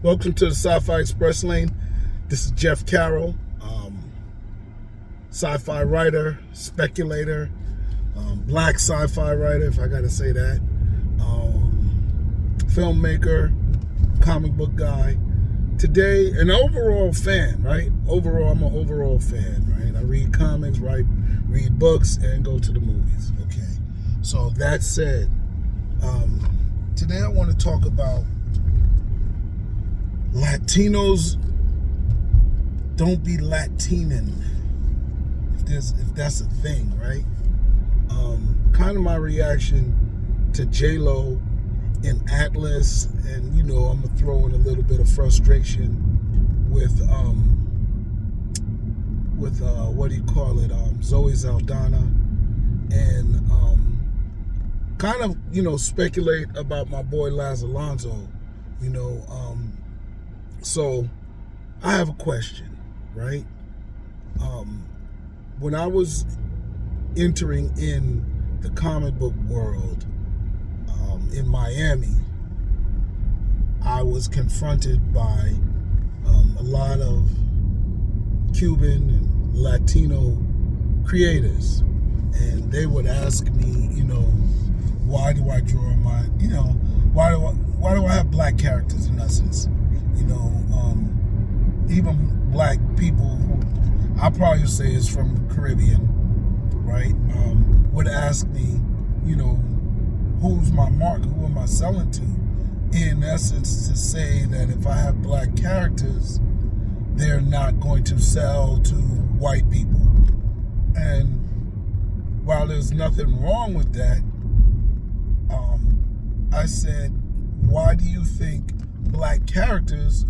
Welcome to the Sci-Fi Express Lane. This is Jeff Carroll, sci-fi writer, speculator, black sci-fi writer, if I gotta say that, filmmaker, comic book guy. Today, an overall fan, right? I'm an overall fan, right? I read comics, read books, and go to the movies, okay? So that said, today I want to talk about Latinos don't be Latinin, if that's a thing, right? Kind of my reaction to J-Lo in Atlas, and I'm gonna throw in a little bit of frustration with Zoe Saldana, and kind of speculate about my boy Laz Alonso, So I have a question, right? When I was entering in the comic book world in Miami, I was confronted by a lot of Cuban and Latino creators, and they would ask me, why do I draw my, why do I have black characters in essence? Even black people who I probably say is from the Caribbean, right? Would ask me, who's my market? Who am I selling to? In essence, to say that if I have black characters, they're not going to sell to white people. And while there's nothing wrong with that, I said, why do you think black characters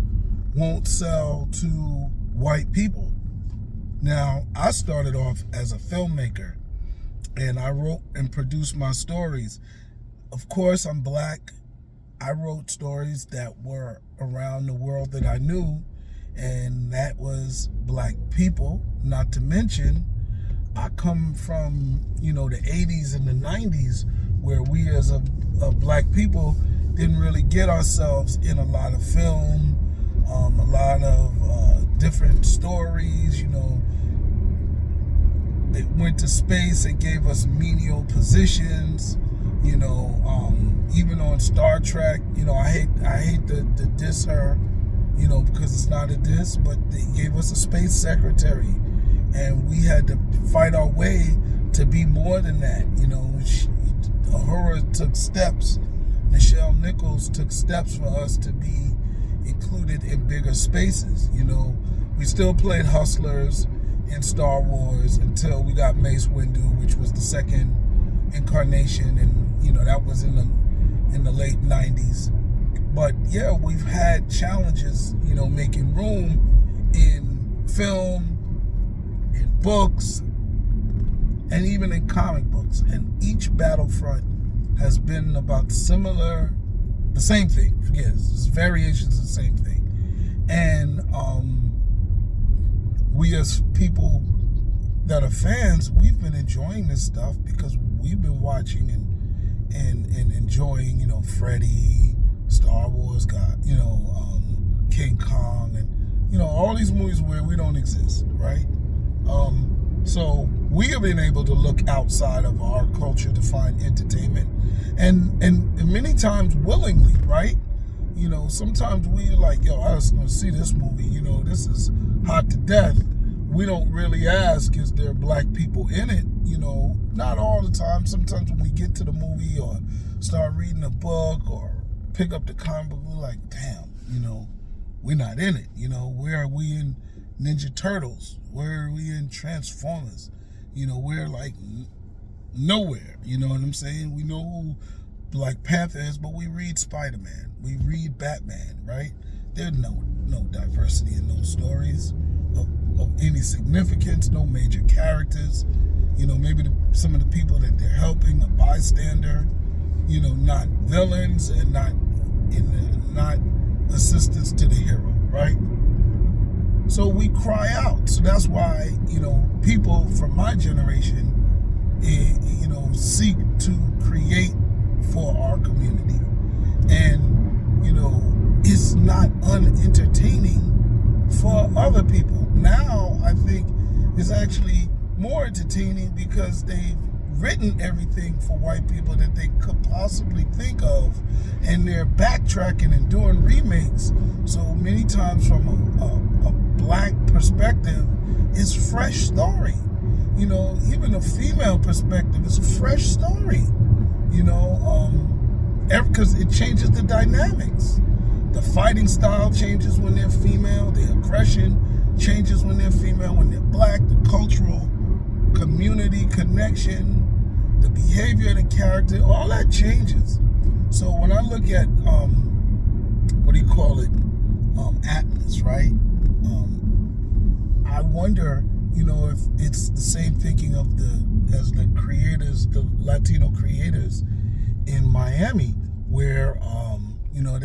won't sell to white people? Now, I started off as a filmmaker, and I wrote and produced my stories. Of course, I'm black. I wrote stories that were around the world that I knew, and that was black people. Not to mention, I come from, the 80s and the 90s, where we as a black people didn't really get ourselves in a lot of film, a lot of different stories. They went to space and gave us menial positions. Even on Star Trek, I hate to diss her, because it's not a diss, but they gave us a space secretary, and we had to fight our way to be more than that. Uhura took steps. Nichelle Nichols took steps for us to be included in bigger spaces. We still played hustlers in Star Wars until we got Mace Windu, which was the second incarnation, and that was in the late 90s. But yeah, we've had challenges, making room in film, in books, and even in comic books. And each battlefront has been about the same thing. Forget it, it's variations of the same thing. And we as people that are fans, we've been enjoying this stuff because we've been watching and enjoying, Freddy, Star Wars, King Kong, and all these movies where we don't exist, right? So we have been able to look outside of our culture to find entertainment, and many times willingly, right? Sometimes we like, I was going to see this movie, this is hot to death. We don't really ask, is there black people in it? Not all the time. Sometimes when we get to the movie or start reading a book or pick up the comic book, we're like, damn, we're not in it. Where are we in Ninja Turtles? Where are we in Transformers? We're like nowhere. You know what I'm saying? We know who Black Panther is, but we read Spider-Man. We read Batman, right? There's no diversity in those stories of any significance, no major characters. Maybe some of the people that they're helping, a bystander, not villains and not assistants to the hero, right? So we cry out. So that's why, people from my generation, seek to create for our community. And, it's it's not unentertaining for other people. Now I think it's actually more entertaining because they've written everything for white people that they could possibly think of, and they're backtracking and doing remakes. So many times from a black perspective, it's fresh story. You know, even a female perspective, it's a fresh story. You know, because it changes the dynamics. The fighting style changes when they're female. The aggression changes when they're female. When they're black, the cultural community connection, the behavior of the character, all that changes. So when I look at what do you call it, Atlas, right? I wonder, you know, if it's the same thinking of as the creators, the Latino creators in Miami, where you know,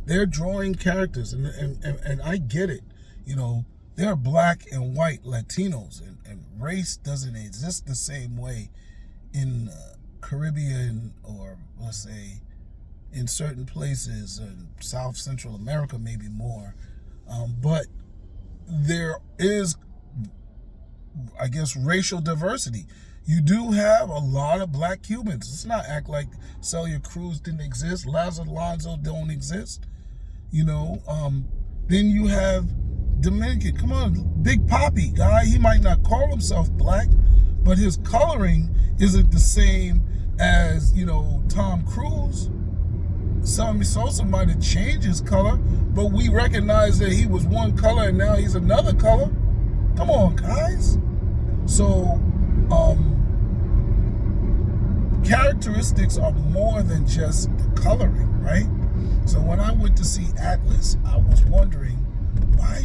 they're drawing characters, and I get it. You know, there are black and white Latinos, and race doesn't exist the same way in Caribbean, or let's say in certain places in South Central America, maybe more. But there is, I guess, racial diversity. You do have a lot of black Cubans. Let's not act like Celia Cruz didn't exist. Laz Alonso don't exist. You know, then you have Dominican. Come on, Big Papi guy. He might not call himself black, but his coloring isn't the same as, you know, Tom Cruise. Sammy Sosa might have changed his color, but we recognize that he was one color and now he's another color. Come on, guys. So, characteristics are more than just the coloring, right? So when I went to see Atlas, I was wondering why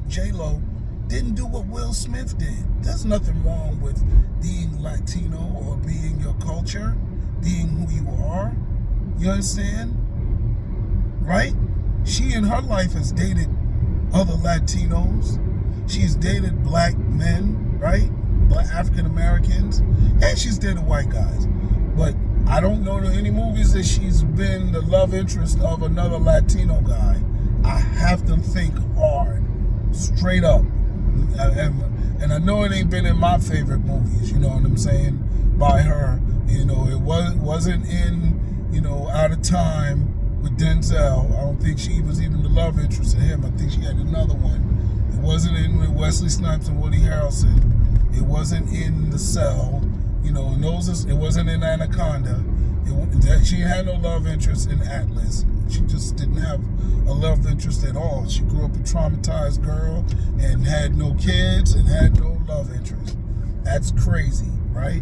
J-Lo didn't do what Will Smith did. There's nothing wrong with being Latino or being your culture, being who you are. You understand? Right? She in her life has dated other Latinos. She's dated black men, right? Black African Americans. And she's dated white guys. But I don't know any movies that she's been the love interest of another Latino guy. I have to think hard, straight up. And I know it ain't been in my favorite movies, you know what I'm saying, by her. You know, it wasn't in, you know, Out of Time with Denzel. I don't think she was even the love interest of him. I think she had another one. It wasn't in with Wesley Snipes and Woody Harrelson. It wasn't in The Cell. You know, and it wasn't in Anaconda. She had no love interest in Atlas. She just didn't have a love interest at all. She grew up a traumatized girl and had no kids and had no love interest. That's crazy, right?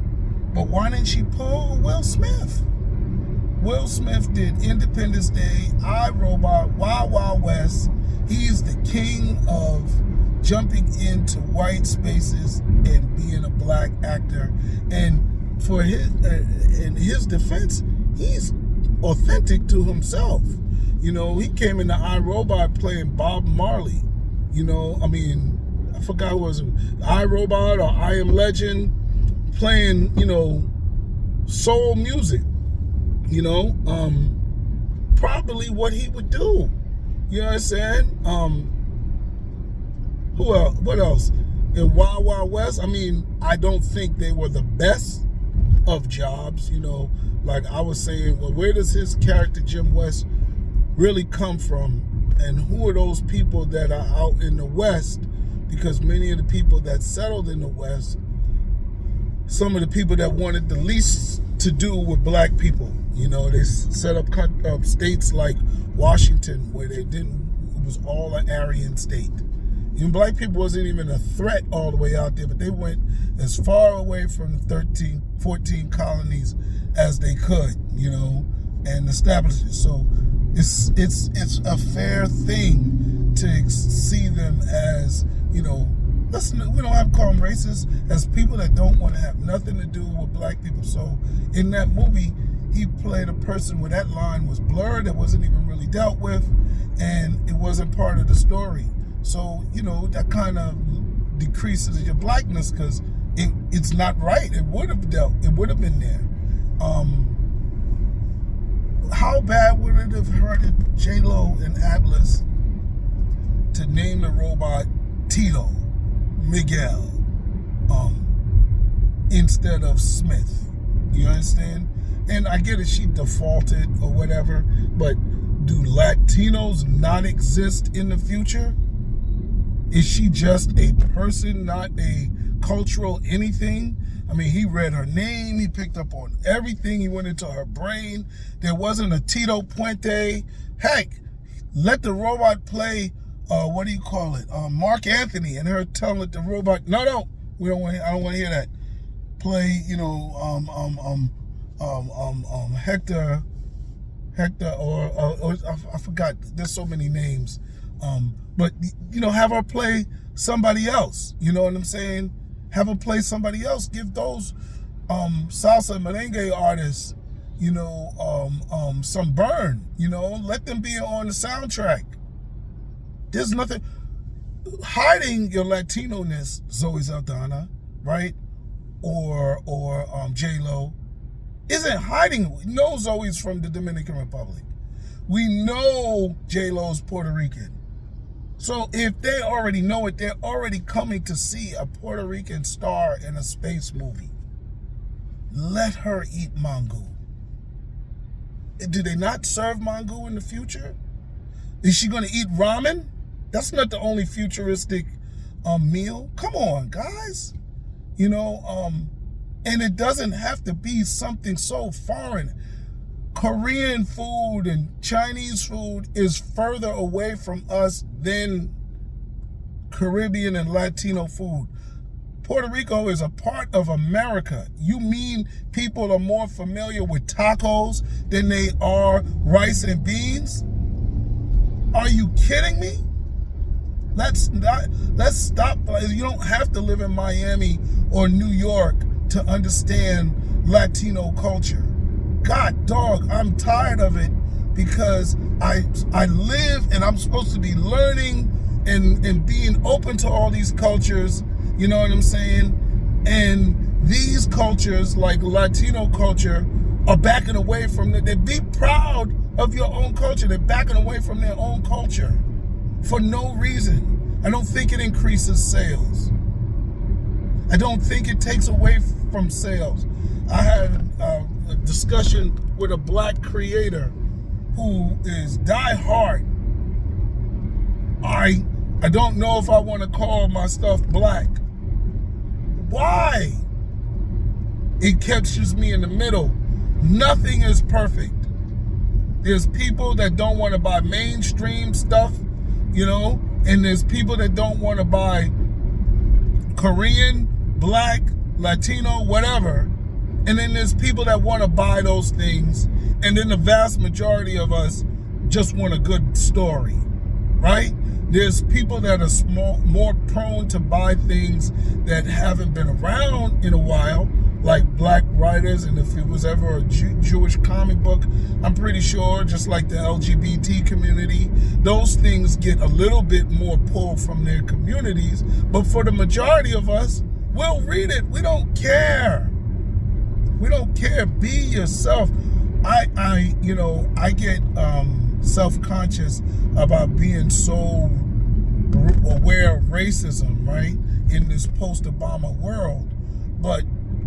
But why didn't she pull Will Smith? Will Smith did Independence Day, I, Robot, Wild Wild West. He's the king of jumping into white spaces and being a black actor. And for in his defense, he's authentic to himself. You know, he came into iRobot playing Bob Marley. You know, I mean, I forgot what was it, iRobot or I Am Legend, playing, you know, soul music. You know, probably what he would do. You know what I'm saying? Who else? What else? In Wild Wild West, I mean, I don't think they were the best of jobs. You know, like I was saying, well, where does his character Jim West really come from? And who are those people that are out in the West? Because many of the people that settled in the West, some of the people that wanted the least to do with black people. You know, they set up states like Washington where it was all an Aryan state. And black people wasn't even a threat all the way out there, but they went as far away from the 14 colonies as they could, you know, and established it. So it's a fair thing to see them as, you know, we don't have to call them racist, as people that don't want to have nothing to do with black people. So in that movie, he played a person where that line was blurred, that wasn't even really dealt with, and it wasn't part of the story. So, you know, that kind of decreases your blackness because it's not right. It would have been there. How bad would it have hurted J-Lo and Atlas to name the robot Tito, Miguel, instead of Smith? You understand? And I get it, she defaulted or whatever, but do Latinos not exist in the future? Is she just a person, not a cultural anything? I mean, he read her name, he picked up on everything, he went into her brain. There wasn't a Tito Puente. Heck, let the robot play, what do you call it? Mark Anthony, and her telling the robot, no, I don't want to hear that. Play, Hector, or I forgot. There's so many names, but have her play somebody else. You know what I'm saying? Have her play somebody else. Give those salsa merengue artists, some burn. Let them be on the soundtrack. There's nothing hiding your Latino-ness, Zoe Saldana, right? Or J-Lo. Isn't hiding. We know Zoe's from the Dominican Republic. We know J-Lo's Puerto Rican. So if they already know it, they're already coming to see a Puerto Rican star in a space movie. Let her eat mango. Do they not serve mango in the future? Is she going to eat ramen? That's not the only futuristic meal. Come on, guys. And it doesn't have to be something so foreign. Korean food and Chinese food is further away from us than Caribbean and Latino food. Puerto Rico is a part of America. You mean people are more familiar with tacos than they are rice and beans? Are you kidding me? Let's stop. You don't have to live in Miami or New York to understand Latino culture. God dog, I'm tired of it because I live and I'm supposed to be learning and being open to all these cultures, you know what I'm saying? And these cultures, like Latino culture, are backing away from it. They be proud of your own culture. They're backing away from their own culture for no reason. I don't think it increases sales. I don't think it takes away from sales. I had a discussion with a black creator who is die-hard. I don't know if I want to call my stuff black. Why? It captures me in the middle. Nothing is perfect. There's people that don't want to buy mainstream stuff, and there's people that don't want to buy Korean, black, Latino, whatever. And then there's people that want to buy those things. And then the vast majority of us just want a good story, right? There's people that are more prone to buy things that haven't been around in a while, like black writers. And if it was ever a Jewish comic book, I'm pretty sure, just like the LGBT community, those things get a little bit more pull from their communities. But for the majority of us, we'll read it. We don't care. We don't care. Be yourself. I get self-conscious about being so aware of racism, right, in this post-Obama world. But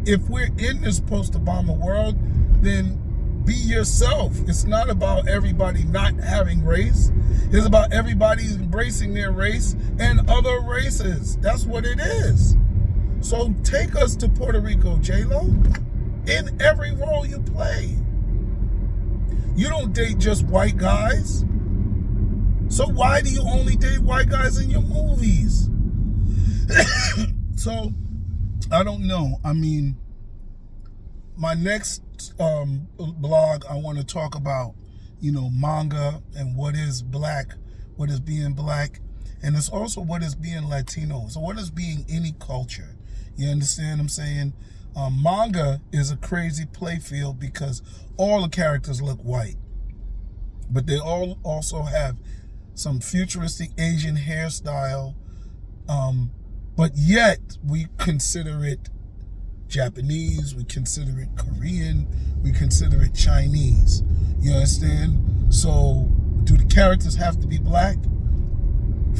if we're in this post-Obama world, then be yourself. It's not about everybody not having race. It's about everybody embracing their race and other races. That's what it is. So take us to Puerto Rico, J-Lo, in every role you play. You don't date just white guys. So why do you only date white guys in your movies? So, I don't know. I mean, my next blog, I want to talk about, manga and what is black, what is being black, and it's also what is being Latino. So what is being any culture? You understand what I'm saying? Manga is a crazy playfield because all the characters look white, but they all also have some futuristic Asian hairstyle, but yet we consider it Japanese, we consider it Korean, we consider it Chinese. You understand? So do the characters have to be black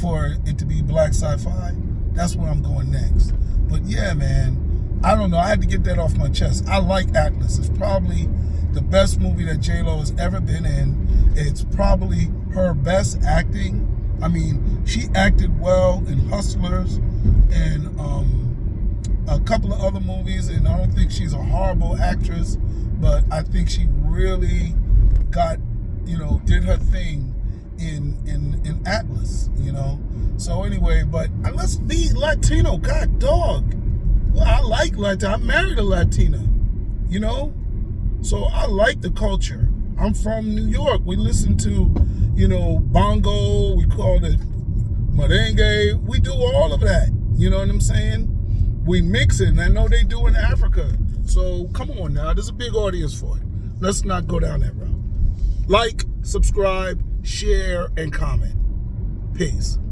for it to be black sci-fi? That's where I'm going next. But yeah, man, I don't know. I had to get that off my chest. I like Atlas. It's probably the best movie that J-Lo has ever been in. It's probably her best acting. I mean, she acted well in Hustlers and a couple of other movies, and I don't think she's a horrible actress, but I think she really got, did her thing in Atlas, So anyway, but let's be Latino. God dog. Well, I like Latino. I married a Latina, So I like the culture. I'm from New York. We listen to, bongo. We call it merengue. We do all of that. You know what I'm saying? We mix it, and I know they do in Africa. So come on now. There's a big audience for it. Let's not go down that route. Like, subscribe, share, and comment. Peace.